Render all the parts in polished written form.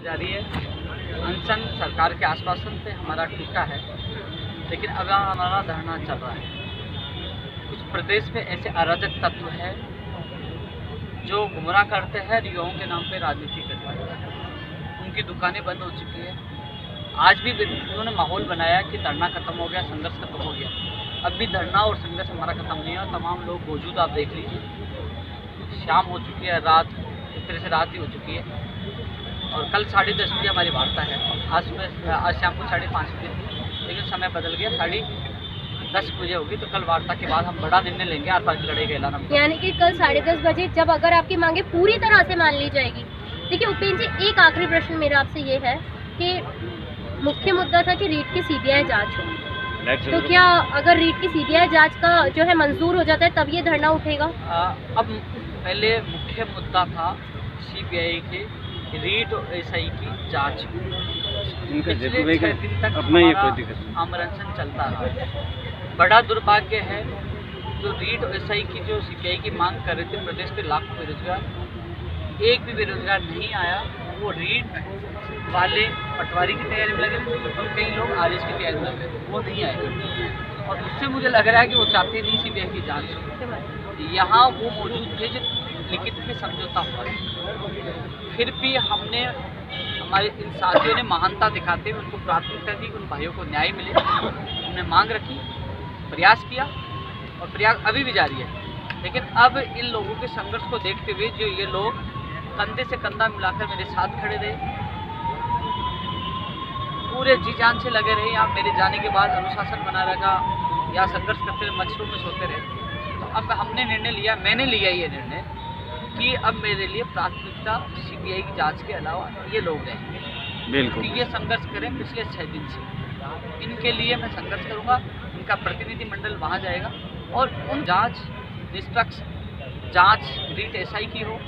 जारी है। अनशन सरकार के आश्वासन पे हमारा टीका है, लेकिन अब हमारा धरना चल रहा है। कुछ प्रदेश में ऐसे अराजक तत्व हैं जो गुमराह करते हैं, युवाओं के नाम पे राजनीति करते हैं। उनकी दुकानें बंद हो चुकी है। आज भी उन्होंने माहौल बनाया कि धरना खत्म हो गया, संघर्ष खत्म हो गया। अब भी धरना और संघर्ष हमारा खत्म नहीं हुआ। तमाम लोग मौजूद, आप देख लीजिए। शाम हो चुकी है, रात एक तरह से रात ही हो चुकी है। और कल 10:30 बजे हमारी वार्ता है। आज शाम को 5:30 बजे थी, लेकिन समय बदल गया, 10:30 बजे होगी। तो कल वार्ता के बाद हम बड़ा निर्णय लेंगे, आर पार की लड़ाई का ऐलान। यानी कि कल 10:30 बजे जब अगर आपकी मांगे पूरी तरह से मान ली जाएगी। देखिए उपेंद्र जी, एक आखिरी प्रश्न मेरा आपसे ये है कि मुख्य मुद्दा था कि रीट की सीबीआई जांच हो, तो क्या अगर रीट की सीबीआई जांच का जो है मंजूर हो जाता है तब ये धरना उठेगा? अब पहले मुख्य मुद्दा था सीबीआई के रीट और एसआई की जांच। पिछले 6 दिन तक आमरण चलता रहा। बड़ा दुर्भाग्य है जो रीट और एसआई की जो सीबीआई की मांग कर रहे थे, प्रदेश के लाखों बेरोजगार, एक भी बेरोजगार नहीं आया। वो रीट वाले पटवारी की तैयारी में लगे और कई लोग आरएस की तैयारी में लगे, वो नहीं आए। और उससे मुझे लग रहा है कि वो चाहते नहीं सीबीआई की जांच। यहाँ वो मौजूद थे जो लिखित में समझौता हुआ। फिर भी हमारे इन साथियों ने महानता दिखाते हुए उनको प्राथमिकता दी, उन भाइयों को न्याय मिले। हमने मांग रखी, प्रयास किया और प्रयास अभी भी जारी है। लेकिन अब इन लोगों के संघर्ष को देखते हुए जो ये लोग कंधे से कंधा मिलाकर मेरे साथ खड़े रहे, पूरे जी जान से लगे रहे, या मेरे जाने के बाद अनुशासन बना रखा या संघर्ष करते रहे, मच्छरों में सोते रहे। तो अब हमने निर्णय लिया, मैंने लिया ये निर्णय कि अब मेरे लिए प्राथमिकता सीबीआई की जांच के अलावा ये लोग रहेंगे। बिल्कुल, ये संघर्ष करें पिछले 6 दिन से, इनके लिए मैं संघर्ष करूंगा। इनका प्रतिनिधिमंडल वहां जाएगा और उन जांच, निष्पक्ष जांच रीट एसआई की हो,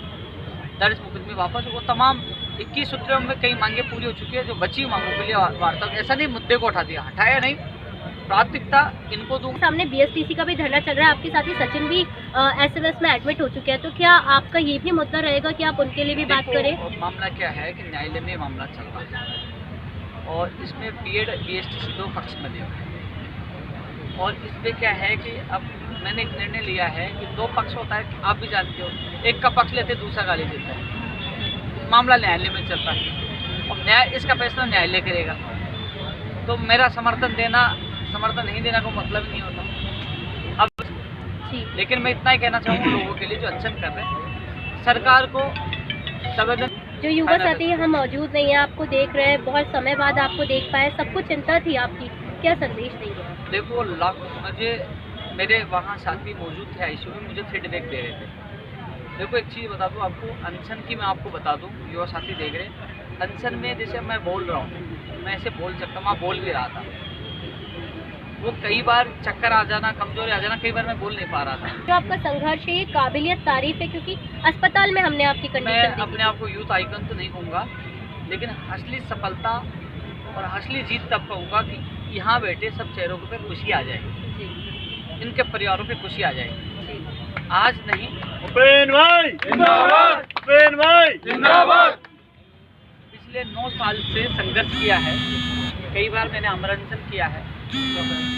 दर्ज मुकदमे वापस हो। तमाम 21 सूत्रों में कई मांगे पूरी हो चुकी है। जो बची मांगों के लिए वार्ता, ऐसा नहीं मुद्दे को उठा दिया, हटाया नहीं, प्राथमिकता इनको दूंगा। सामने बीएसटीसी का भी धरना चल रहा है, आपके साथ ही सचिन भी एसएमएस में एडमिट हो चुके हैं, तो क्या आपका ये भी मुद्दा रहेगा कि आप उनके लिए भी बात करें? मामला क्या है कि न्यायालय में मामला चल रहा है और इसमें बीएड बीएसटीसी 2 पक्ष बने हुए हैं। और इसमें क्या है कि अब मैंने एक निर्णय लिया है कि 2 पक्ष होता है, आप भी जानते हो। एक का पक्ष लेते दूसरा गाली देता है, मामला न्यायालय में चलता है और न्याय इसका फैसला न्यायालय करेगा। तो मेरा समर्थन नहीं देना को मतलब नहीं होता। अब लेकिन मैं इतना ही कहना चाहूँगा लोगों के लिए जो अनशन कर रहे हैं, सरकार को संवेदन। जो युवा साथी हम मौजूद नहीं है, आपको देख रहे हैं, बहुत समय बाद आपको देख पाए, सबको चिंता थी आपकी, क्या संदेश देंगे? देखो, मेरे वहाँ साथी मौजूद थे आईसीयू में, मुझे फीडबैक दे रहे थे। देखो एक चीज़ बता दूँ आपको, अनशन की मैं आपको बता दूँ, युवा साथी देख रहे, अनशन में जैसे मैं बोल रहा हूँ, मैं ऐसे बोल सकता हूँ, बोल भी रहा था। वो कई बार चक्कर आ जाना, कमजोरी आ जाना, कई बार मैं बोल नहीं पा रहा था। जो आपका संघर्ष है, काबिलियत तारीफ है, क्योंकि अस्पताल में हमने आपकी कंडीशन मैं अपने आप को यूथ आइकन तो नहीं कहूँगा, लेकिन असली सफलता और असली जीत तब कहूँगा कि यहाँ बैठे सब चेहरों पे खुशी आ जाएगी, इनके परिवारों पे खुशी आ जाएगी। आज नहीं, उपेंद्र भाई जिंदाबाद, उपेंद्र भाई जिंदाबाद। पिछले 9 साल से संघर्ष किया है, कई बार मैंने आमरण किया है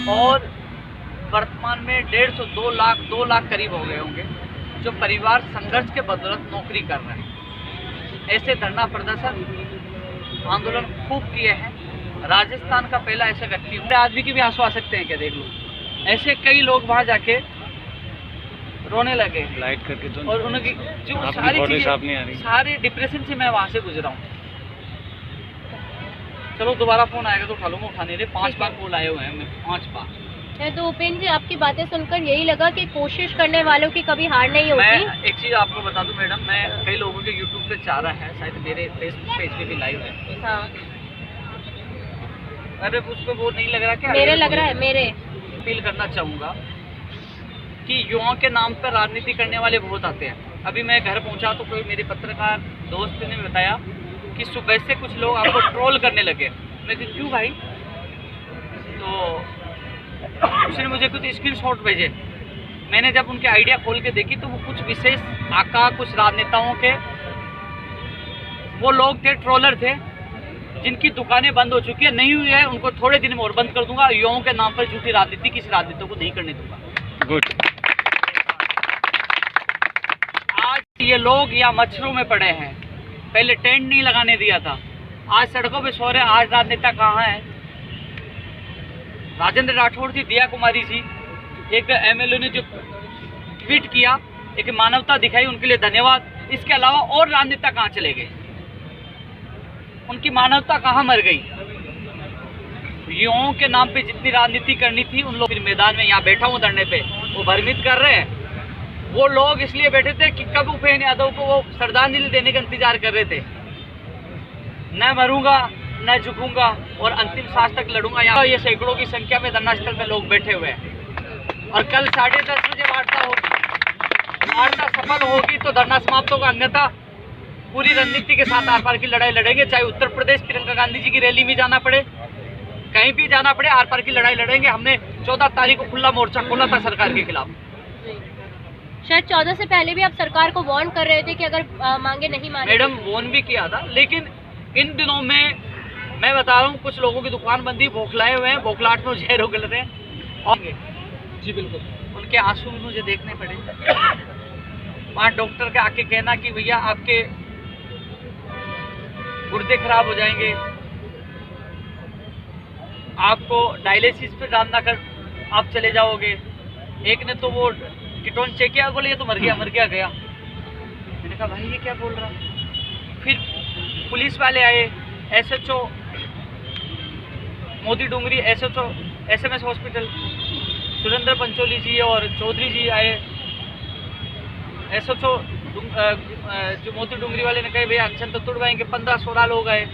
और वर्तमान में 150 2 लाख करीब हो गए होंगे जो परिवार संघर्ष के बदौलत नौकरी कर रहे हैं। ऐसे धरना प्रदर्शन आंदोलन खूब किए हैं। राजस्थान का पहला ऐसा व्यक्ति हूँ, आदमी की भी आंसू आ सकते हैं क्या, देख लो। ऐसे कई लोग वहाँ जाके रोने लगे लाइट करके तो, और उनकी जो सारी चीजें, सारे डिप्रेशन से मैं वहाँ से गुजरा हूँ। चलो दोबारा फोन आएगा तो उठा लूँगा, उठाने दे। 5 बार कॉल आए हुए हैं, 5 बार। तो उपेंद्र जी, आपकी बातें सुनकर यही लगा कि कोशिश करने वालों की कभी हार नहीं होती। मैं एक चीज़ आपको बता दूं मैडम, मैं कई लोगों के यूट्यूब पे चाह रहा है, शायद मेरे फेसबुक पेज पे भी लाइव है। हाँ। अरे उसको वो नहीं लग रहा क्या? मेरे लग रहा है, मेरे अपील करना चाहूँगा कि युवाओं के नाम पर राजनीति करने वाले बहुत आते हैं। अभी मैं घर पहुँचा तो कोई मेरे पत्रकार दोस्त ने बताया कि सुबह से कुछ लोग आपको ट्रोल करने लगे। मैं कहा क्यों भाई? तो उसने मुझे कुछ स्क्रीनशॉट भेजे। मैंने जब उनके आइडिया खोल के देखी तो वो कुछ विशेष आका, कुछ राजनेताओं के वो लोग थे, ट्रोलर थे, जिनकी दुकानें बंद हो चुकी है, नहीं हुई है, उनको थोड़े दिन में और बंद कर दूंगा। युवाओं के नाम पर झूठी राजनीति किसी राजनीति को नहीं करने दूंगा। गुड। आज ये लोग यहाँ मच्छरों में पड़े हैं, पहले टेंट नहीं लगाने दिया था, आज सड़कों पे सो रहे। आज राजनेता कहाँ है? राजेंद्र राठौड़ जी, दिया कुमारी जी, एक एमएलए ने जो ट्वीट किया, एक मानवता दिखाई, उनके लिए धन्यवाद। इसके अलावा और राजनेता कहाँ चले गए? उनकी मानवता कहाँ मर गई? युवाओं के नाम पे जितनी राजनीति करनी थी, उन लोग फिर मैदान में यहाँ बैठा हूँ धरने पे, वो भ्रमित कर रहे हैं। वो लोग इसलिए बैठे थे कि कब उपेंद्र यादव को वो श्रद्धांजलि देने का इंतजार कर रहे थे। न मरूंगा न झुकूंगा और अंतिम सांस तक लड़ूंगा। यहाँ ये सैकड़ों की संख्या में धरना स्थल में लोग बैठे हुए हैं और कल 10:30 बजे वार्ता होगी। वार्ता सफल होगी तो धरना समाप्त होगा, अन्यथा पूरी रणनीति के साथ आर पार की लड़ाई लड़ेंगे। चाहे उत्तर प्रदेश प्रियंका गांधी जी की रैली में जाना पड़े, कहीं भी जाना पड़े, आर पार की लड़ाई लड़ेंगे। हमने 14 तारीख को खुला मोर्चा खोला था सरकार के खिलाफ। शायद 14 से पहले भी आप सरकार को वार्न कर रहे थे कि अगर मांगे नहीं माने। मैडम, वार्न भी किया था, लेकिन इन दिनों में मैं बता रहा हूँ, कुछ लोगों की दुकान बंदी, बौखलाए हुए हैं, बौखलाहट में जहर उगल रहे हैं। और जी बिल्कुल, उनके आंसू मुझे देखने पड़े। वहाँ डॉक्टर का आके कहना कि भैया आपके गुर्दे खराब हो जाएंगे, आपको डायलिसिस पे डालना कर आप चले जाओगे। एक ने तो वो कीटोन चेक किया, बोले ये तो मर गया गया। मैंने कहा भाई ये क्या बोल रहा। फिर पुलिस वाले आए, SHO Modi Doongri, SHO SMS hospital, Surendra Pancholi ji और चौधरी जी आए। SHO जो मोती डूंगरी वाले ने कहे भैया अनशन तो तुड़वाएंगे। 15-16 लोग आए,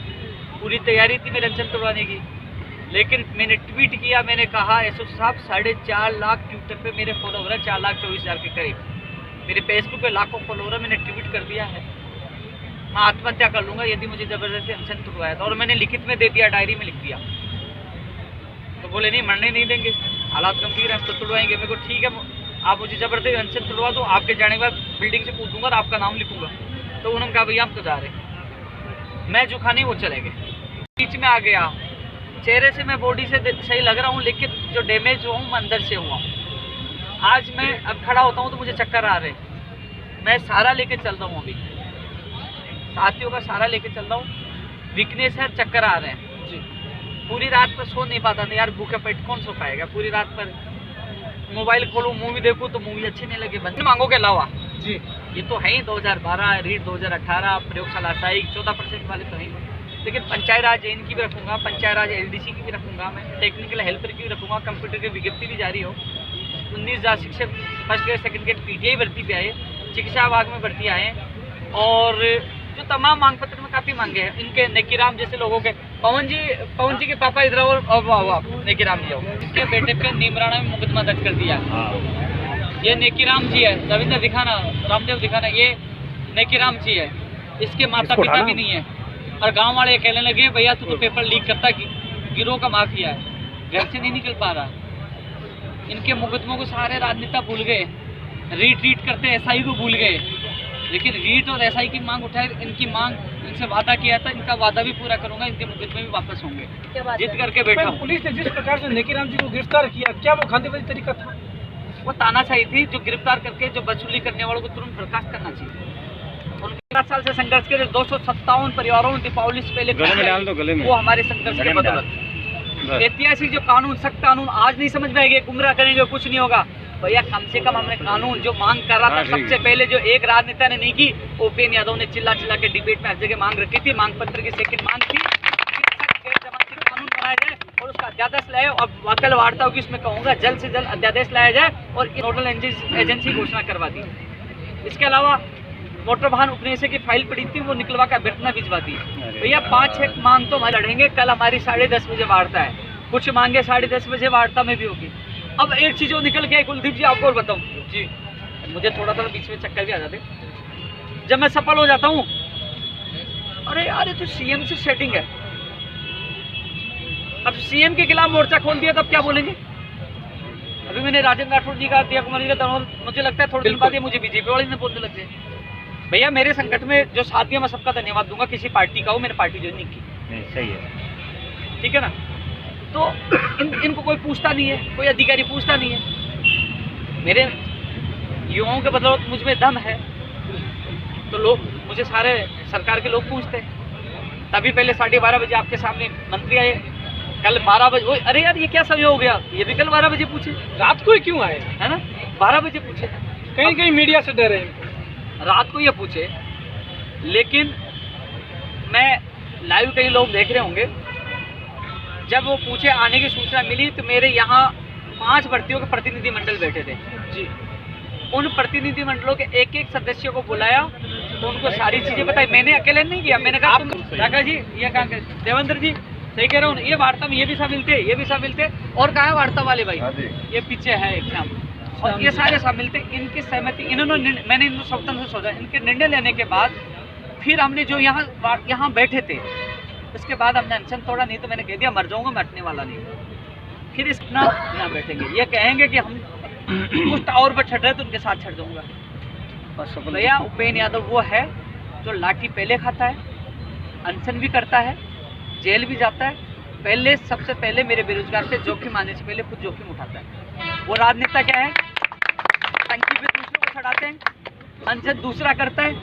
पूरी तैयारी थी मेरे अनशन तुड़वाने की, लेकिन मैंने ट्वीट किया, मैंने कहा SHO साहब 4.5 लाख ट्विटर पे मेरे फॉलोवर है, 4,24,000 के करीब। मेरे फेसबुक पे लाखों फॉलोवर है, मैंने ट्वीट कर दिया है, मैं आत्महत्या कर लूँगा यदि मुझे ज़बरदस्ती अनशन तुड़वाया था। और मैंने लिखित में दे दिया, डायरी में लिख दिया। तो बोले नहीं, मरने नहीं देंगे, हालात गंभीर है, हम तो तुड़वाएंगे। मेरे को ठीक है, आप मुझे जबरदस्ती अनशन तुड़वा दो, आपके जाने के बाद बिल्डिंग से कूदूंगा और आपका नाम लिखूंगा। तो उन्होंने कहा भैया हम तो जा रहे। मैं झुका नहीं, वो चले गए। बीच में आ गया, चेहरे से मैं बॉडी से सही लग रहा हूँ, लेकिन जो डैमेज हुआ हूँ मैं अंदर से हुआ। आज मैं अब खड़ा होता हूँ तो मुझे चक्कर आ रहे। मैं सहारा लेके चल रहा हूँ, अभी साथियों का सहारा लेके चल रहा हूँ। वीकनेस है, चक्कर आ रहे हैं जी। पूरी रात पर सो नहीं पाता था यार, भूखे पेट कौन सो पाएगा। पूरी रात पर मोबाइल खोलूँ, मूवी देखूँ तो मूवी अच्छी नहीं लगे। बंद मांगों के अलावा जी, ये तो है ही 2012 रीट 2018 प्रयोगशाला साइक 14% वाले तो हैं, लेकिन पंचायत राज इनकी भी रखूँगा, पंचायत राज LDC की भी रखूँगा, मैं टेक्निकल हेल्पर की भी रखूँगा। कंप्यूटर की विज्ञप्ति भी जारी हो। 19,000 शिक्षक first grade second grade PTI भर्ती पे आए, चिकित्सा विभाग में भर्ती आए। और जो तमाम मांग पत्र में काफ़ी मांगे हैं इनके, नेकीराम जैसे लोगों के, पवन जी के पापा इधर और नेकीराम जी हो, इसके बेटे पे नीमराणा में मुकदमा दर्ज कर दिया। ये नेकीराम जी है, रविंद्र दिखाना, रामदेव दिखाना, ये नेकीराम जी है। इसके माता पिता भी नहीं है और गांव वाले कहने लगे भैया तू तो पेपर लीक करता, गिरोह का माफिया है, घर से नहीं निकल पा रहा। इनके मुकदमों को सारे राजनेता भूल गए, रीट करते SI को भूल गए, लेकिन रीट और SI की मांग उठाए। इनकी मांग, इनसे वादा किया था, इनका वादा भी पूरा करूंगा, इनके मुकदमे भी वापस होंगे। जीत करके बैठा हूं। पुलिस ने जिस प्रकार से नेकीराम जी को गिरफ्तार किया, क्या वो खांदेबाजी तरीका था? वो तानाशाही थी। जो गिरफ्तार करके जो वसूली करने वालों को तुरंत बर्खास्त करना चाहिए। उनके 7 साल से संघर्ष के 257 परिवारों ने दीपावली से पहले गले में वो हमारे संघर्ष के बदौलत। ऐतिहासिक जो कानून, सख्त कानून आज नहीं समझ में आएंगे, गुमराह करेंगे, कुछ नहीं होगा भैया। कम से कम हमने कानून जो मांग कर रहा था सबसे पहले, जो एक राजनेता ने नहीं की, उपेंद्र यादव ने चिल्ला के डिबेट में हर जगह मांग रखी थी। मांग पत्र की सेकंड मांग थी कानून बनाया जाए और उसका अध्यादेश लाए। और वकल वार्ता होगी, उसमें कहूँगा जल्द से जल्द अध्यादेश लाया जाए और नोडल एजेंसी घोषणा करवा दी। इसके अलावा मोटर वाहन उपनिवेश की फाइल पड़ी थी, वो निकलवा कर अभ्यर्थना भिजवा दी। भैया 5-6 मांग तो हमारे लड़ेंगे। कल हमारी 10:30 बजे वार्ता है, कुछ मांगे 10:30 बजे वार्ता में भी होगी। अब एक चीज वो निकल के कुलदीप जी आपको और बताऊं जी, मुझे थोड़ा बीच में चक्कर भी आ जाते जब मैं सफल हो जाता हूँ। अरे यार तो CM से सेटिंग है, अब CM के खिलाफ मोर्चा खोल दिया तब क्या बोलेंगे। अभी मैंने राजेंद्र राठौड़ जी का, दिया कुमारी का, मुझे लगता है थोड़े दिन बाद ये मुझे BJP वाले ने बोलने लग जाए। भैया मेरे संकट में जो साथ दिया मैं सबका धन्यवाद दूंगा, किसी पार्टी का हो, मैंने पार्टी ज्वाइन नहीं की। नहीं, सही है। ठीक है ना, तो इनको कोई पूछता नहीं है, कोई अधिकारी पूछता नहीं है। मेरे युवाओं के बदौलत मुझ में दम है, तो लोग मुझे सारे सरकार के लोग पूछते हैं। तभी पहले 12:30 बजे आपके सामने मंत्री आए, कल 12 बजे, अरे यार ये क्या समय हो गया, ये भी कल 12 बजे पूछे। रात को ही क्यों आए? है ना, 12 बजे पूछे। कहीं कहीं मीडिया से डरे हैं। रात को ये पूछे, लेकिन मैं लाइव कई लोग देख रहे होंगे, जब वो पूछे आने की सूचना मिली तो मेरे यहाँ 5 भर्तियों के प्रतिनिधि मंडल बैठे थे जी। उन प्रतिनिधि मंडलों के एक एक सदस्यों को बुलाया, तो उनको सारी चीजें बताई। मैंने अकेले नहीं किया, मैंने कहा काका जी ये कहाँ के देवेंद्र जी सही कह रहा हूँ, ये वार्ता में ये भी शामिल थे, ये भी शामिल थे, और कहाँ है वार्ता वाले भाई, ये पीछे है एग्जाम, और ये सारे शामिल थे। इनकी सहमति, इन्होंने, मैंने इनको स्वतंत्र से सोचा, इनके निर्णय लेने के बाद फिर हमने जो यहाँ बैठे थे, उसके बाद हमने अनशन तोड़ा। नहीं तो मैंने कह दिया मर जाऊंगा, मैं हटने वाला नहीं। फिर इतना यहाँ बैठेंगे, ये कहेंगे कि हम कुछ टावर पर छट रहे तो उनके साथ छट जाऊंगा। भैया उपेंद्र यादव वो है जो लाठी पहले खाता है, अनशन भी करता है, जेल भी जाता है, पहले सबसे पहले मेरे बेरोजगार से जोखिम आने से पहले खुद जोखिम उठाता है। वो राजनेता क्या है, टंकी पे दूसरों को चढ़ाते हैं, अनशन दूसरा करता है,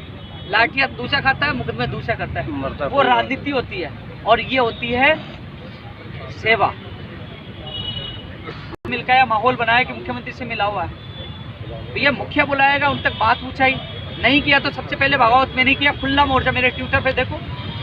लाठियाँ दूसरा खाता है, मुकदमे दूसरा करता है। वो राजनीति होती है, और ये होती है सेवा। मिलकर माहौल बनाया कि मुख्यमंत्री से मिला हुआ है, भैया मुखिया बुलाएगा, उन तक बात पूछाई, नहीं किया तो सबसे पहले बगावत में नहीं किया, खुला मोर्चा। मेरे ट्विटर पे देखो,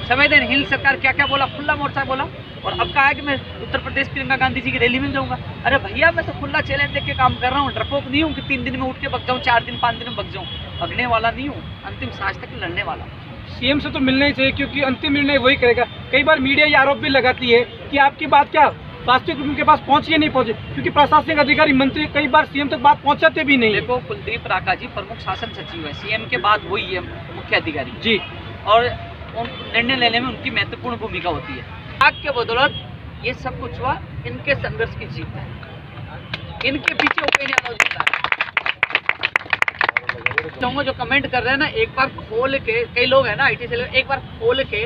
संवेदन हिल सरकार क्या क्या बोला, खुला मोर्चा बोला। और अब कहा है कि मैं उत्तर प्रदेश प्रियंका गांधी जी की रैली में जाऊंगा। अरे भैया मैं तो खुला चैलेंज देख के काम कर रहा हूँ, डरपोक नहीं हूँ कि 3 दिन में उठ के बग जाऊँ, 4 दिन 5 दिन में बग जाऊँ, भगने वाला नहीं हूँ, अंतिम सांस तक लड़ने वाला। सीएम से तो मिलना ही चाहिए, क्योंकि अंतिम निर्णय वही करेगा। कई बार मीडिया ये आरोप भी लगाती है कि आपकी बात क्या वास्तविक उनके पास पहुंची या नहीं पहुंचे, क्योंकि प्रशासनिक अधिकारी मंत्री कई बार सीएम तक बात पहुंचाते भी नहीं। देखो कुलदीप राका जी प्रमुख शासन सचिव है, सीएम के बाद वही है मुख्य अधिकारी जी, और निर्णय लेने में उनकी महत्वपूर्ण भूमिका होती है। आग के बदौलत ये सब कुछ हुआ, इनके संघर्ष की जीत है, इनके पीछे उपेंद्र यादव जीता है। चाहूँगा जो कमेंट कर रहे हैं ना, एक बार खोल के, कई लोग हैं ना आईटी से, एक बार खोल के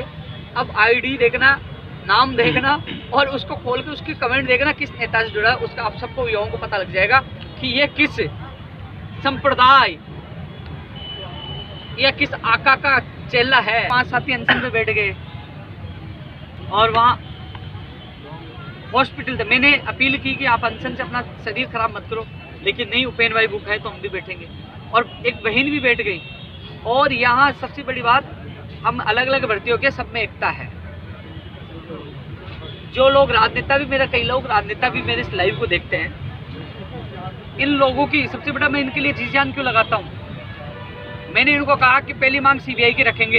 अब आईडी देखना, नाम देखना, और उसको खोल के उसकी कमेंट देखना किस नेता से जुड़ा है, उसका आप सबको युवाओं को पता लग जाएगा कि ये किस संप्रदाय या किस आका का चेला है। 5 साथी अनशन में बैठ गए और वहाँ हॉस्पिटल थे। मैंने अपील की कि आप अनशन से अपना शरीर खराब मत करो, लेकिन नहीं, उपेंद्र भाई भूखा है तो हम भी बैठेंगे। और एक बहन भी बैठ गई। और यहाँ सबसे बड़ी बात, हम अलग अलग भर्तियों के सब में एकता है। जो लोग राजनेता भी, मेरा कई लोग राजनेता भी मेरे इस लाइव को देखते हैं, इन लोगों की सबसे बड़ा, मैं इनके लिए जी जान क्यों लगाता हूँ। मैंने इनको कहा कि पहली मांग सीबीआई की रखेंगे,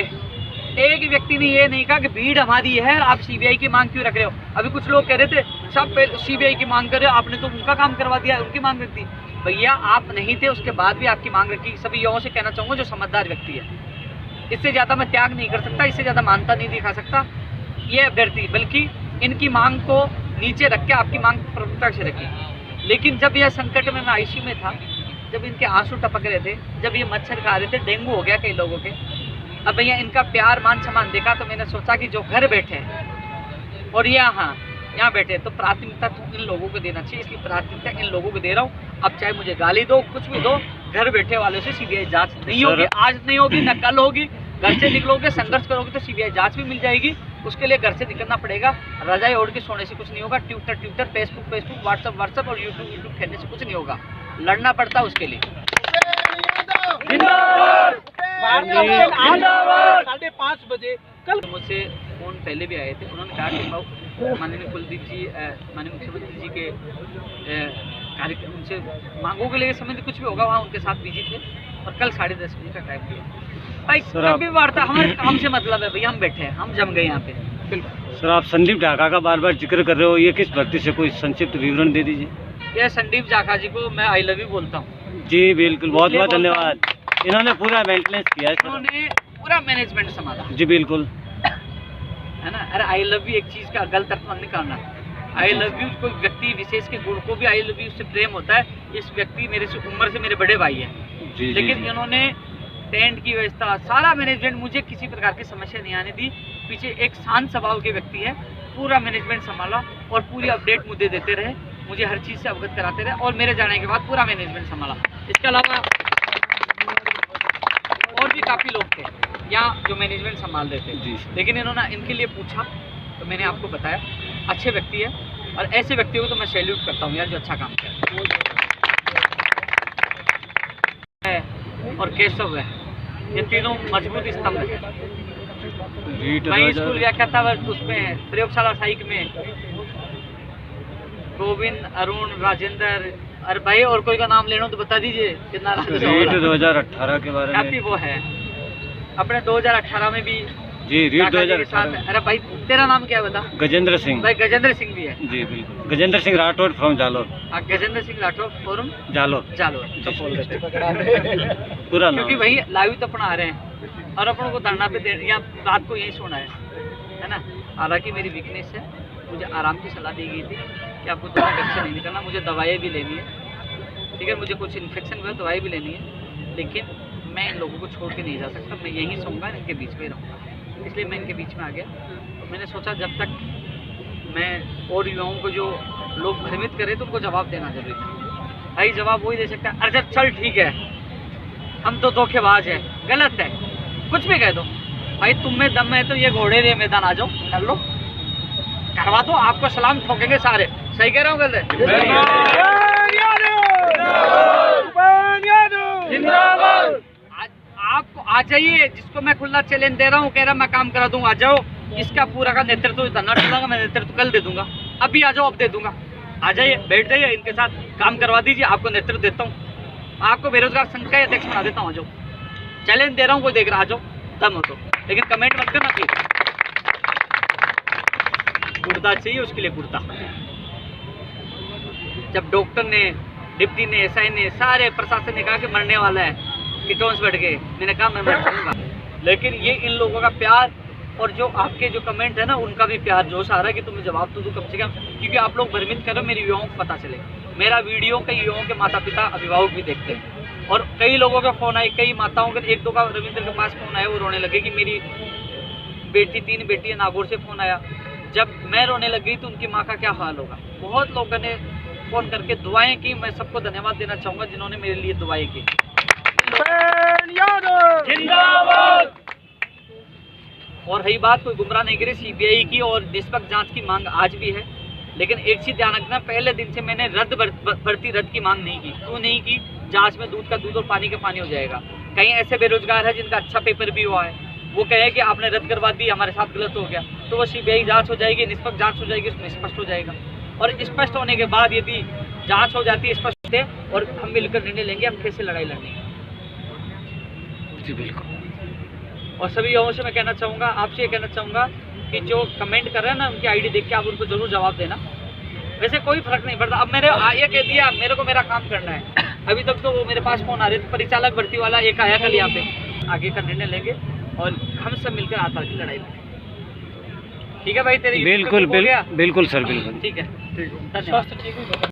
एक व्यक्ति ने ये नहीं कहा कि भीड़ हमारी है, आप सीबीआई की मांग क्यों रख रहे हो। अभी कुछ लोग कह रहे थे सब सीबीआई की मांग कर रहे हो, आपने तो उनका काम करवा दिया, उनकी मांग रख दी। भैया आप नहीं थे, उसके बाद भी आपकी मांग रखी। सभी युवाओं से कहना चाहूँगा जो समझदार व्यक्ति है, इससे ज़्यादा मैं त्याग नहीं कर सकता, इससे ज़्यादा मानता नहीं दिखा सकता ये अभ्यर्थी, बल्कि इनकी मांग को नीचे रख के आपकी मांग प्रमुखता से रखी। लेकिन जब यह संकट में मैं आईसीयू में था, जब इनके आंसू टपक रहे थे, जब ये मच्छर खा रहे थे, डेंगू हो गया कई लोगों के, अब भैया इनका प्यार मान सम्मान देखा तो मैंने सोचा कि जो घर बैठे हैं और यहाँ बैठे, तो प्राथमिकता तो इन लोगों को देना चाहिए, इसलिए प्राथमिकता इन लोगों को दे रहा हूँ। अब चाहे मुझे गाली दो, कुछ भी दो, घर बैठे वालों से सीबीआई जांच नहीं होगी, आज नहीं होगी, न कल होगी। घर से निकलोगे, संघर्ष करोगे तो सीबीआई जांच भी मिल जाएगी। उसके लिए घर से निकलना पड़ेगा, रजाई ओढ़ के सोने से कुछ नहीं होगा, ट्विटर, फेसबुक, व्हाट्सअप और यूट्यूब खेलने से कुछ नहीं होगा, लड़ना पड़ता है उसके लिए। 5:30 बजे कल मुझसे फोन पहले भी आए थे, उन्होंने कहा कि माननीय कुलदीप जी, माननीय मुख्यमंत्री जी के कार्यक्रम, उनसे मांगों के लिए संबंधित कुछ भी होगा, वहाँ उनके साथ बिजी थे। और कल 10:30 बजे का टाइम दिया। भाई कभी वार्ता, हमारे काम से मतलब है भैया, हम बैठे हैं, हम जम गए यहाँ पे। बिल्कुल सर, आप संदीप ढाका का बार बार जिक्र कर रहे हो, ये किस भर्ती से, कोई संक्षिप्त विवरण दे दीजिए। यह संदीप ढाका जी को मैं आई लव यू बोलता हूँ। जी बिल्कुल, बहुत बहुत धन्यवाद। इन्होंने पूरा मेंटेनेंस किया है, इन्होंने पूरा मैनेजमेंट संभाला। जी बिल्कुल, है ना। अरे आई लव यू एक चीज़ का गलत अर्थ नहीं करना। आई लव यू कोई व्यक्ति विशेष के गुण को भी आई लव यू से प्रेम होता है। इस व्यक्ति मेरे से उम्र से मेरे बड़े भाई हैं, लेकिन इन्होंने टेंट की व्यवस्था, सारा मैनेजमेंट, मुझे किसी प्रकार की समस्या नहीं आने दी। पीछे एक शांत स्वभाव के व्यक्ति है, पूरा मैनेजमेंट संभाला और पूरी अपडेट मुद्दे देते रहे, मुझे हर चीज़ से अवगत कराते रहे और मेरे जाने के बाद पूरा मैनेजमेंट संभाला। इसके अलावा और भी काफ़ी लोग थे यहाँ जो मैनेजमेंट संभाल रहे थे, लेकिन इन्होंने इनके लिए पूछा तो मैंने आपको बताया अच्छे व्यक्ति है और ऐसे व्यक्तियों को तो मैं सैल्यूट करता हूँ यार, जो अच्छा काम किया है। और केशव है, ये तीनों मजबूत स्तंभ है। मैं स्कूल व्याख्या था उसमें प्रयोगशाला साइक में गोविंद, अरुण, राजेंद्र, अरे भाई और कोई का नाम लेना तो बता दीजिए कितना। 2018 के बारे में काफी वो है अपने 2018 में भी जी, रीट 2018। अरे भाई तेरा नाम क्या है बता? गजेंद्र सिंह। भाई गजेंद्र सिंह भी है जी, बिल्कुल। गजेंद्र सिंह राठौड़ फ्रॉम जालोर। गजेंद्र सिंह राठौड़ फ्रॉम जालोर। जालोर तो बोल देते पूरा नाम, क्योंकि भाई लाइव तो अपना आ रहे हैं और अपन को धरना पे दे या रात को यही सोना है ना। हालांकि मेरी वीकनेस है, मुझे आराम की सलाह दी गई थी कि आपको थोड़ा टेंशन नहीं निकलना, मुझे दवाई भी लेनी है, ठीक है, मुझे कुछ इन्फेक्शन हुआ दवाई भी लेनी है, लेकिन मैं इन लोगों को छोड़ के नहीं जा सकता, मैं यहीं सोऊंगा, इनके बीच में रहूँगा, इसलिए मैं इनके बीच में आ गया। तो मैंने सोचा जब तक मैं और युवाओं को जो लोग भ्रमित करें तो उनको जवाब देना जरूरी है। भाई जवाब वही दे सकता है, अरे चल ठीक है हम तो धोखेबाज है, गलत है, कुछ भी कह दो भाई, तुम में दम है तो ये घोड़े रे मैदान आ जाओ, कर लो, करवा दो, आपको सलाम ठोकेंगे सारे। सही कह रहा हूँ गलत है? आपको आ जाइए, जिसको मैं खुला चैलेंज दे रहा हूँ, कह रहा मैं काम करा दूंगा, आ जाओ। इसका पूरा का नेतृत्व धरना डालूंगा, मैं नेतृत्व कल दे दूंगा, अभी आ जाओ, अब दे दूंगा, आ जाइए, बैठ जाइए, इनके साथ काम करवा दीजिए, आपको नेतृत्व देता हूँ, आपको बेरोजगार संघ का अध्यक्ष बना देता हूँ, आ जाओ, चैलेंज दे रहा हूँ, कोई देख रहा, आ जाओ, दम हो तो, लेकिन कमेंट मत करना चाहिए, कुर्ता चाहिए उसके लिए कुर्ता। जब डॉक्टर ने, डिप्टी ने, एसआई ने, सारे प्रशासन ने कहा कि मरने वाला है, कीटोन्स बढ़ गए, मैंने कहा मैं मर जाऊंगा, लेकिन ये इन लोगों का प्यार और जो आपके जो कमेंट है ना, उनका भी प्यार जोश आ रहा है कि तुम्हें जवाब तो दो कम से कम, क्योंकि आप लोग भ्रमित करो, मेरे युवाओं को पता चले, मेरा वीडियो कई युवाओं के माता पिता अभिभावक भी देखते हैं, और कई लोगों का फ़ोन आए, कई माताओं के, एक दो का रविंद्र के पास फ़ोन आया, वो रोने लगे कि मेरी बेटी, 3 बेटी है, नागौर से फ़ोन आया, जब मैं रोने लग गई तो उनकी माँ का क्या हाल होगा। बहुत लोगों ने फ़ोन करके दुआएं की, मैं सबको धन्यवाद देना चाहूँगा जिन्होंने मेरे लिए दुआएं की। जिंदाबाद। और रही बात, कोई गुमराह नहीं करे, सीबीआई की और निष्पक्ष जांच की मांग आज भी है, लेकिन एक चीज़ ध्यान रखना, पहले दिन से मैंने भर्ती रद्द की मांग नहीं की। क्यों नहीं की? जांच में दूध का दूध और पानी का पानी हो जाएगा। कई ऐसे बेरोजगार है जिनका अच्छा पेपर भी हुआ है, वो कहे कि आपने रद्द करवा दी, हमारे साथ गलत हो गया, तो वो सीबीआई जांच हो जाएगी, निष्पक्ष जांच हो जाएगी, उसमें स्पष्ट हो जाएगा। और स्पष्ट होने के बाद यदि जांच हो जाती है, स्पष्ट है, और हम मिलकर निर्णय लेंगे हम कैसे लड़ाई लड़नी है। जी बिल्कुल। और सभी युवाओं से मैं कहना चाहूँगा, आपसे ये कहना चाहूँगा कि जो कमेंट कर रहे हैं ना, उनकी आईडी देख के आप उनको जरूर जवाब देना। वैसे कोई फर्क नहीं पड़ता, अब मैंने ये कह दिया, मेरे को मेरा काम करना है। अभी तक तो वो मेरे पास फोन आ रहे थे, परिचालक भर्ती वाला एक आया कल यहाँ पे, आगे का निर्णय लेंगे और हम सब मिलकर आधार की लड़ाई लड़ेंगे। ठीक है भाई, तेरी बिल्कुल बिल्कुल सर, बिल्कुल ठीक है, धन्यवाद।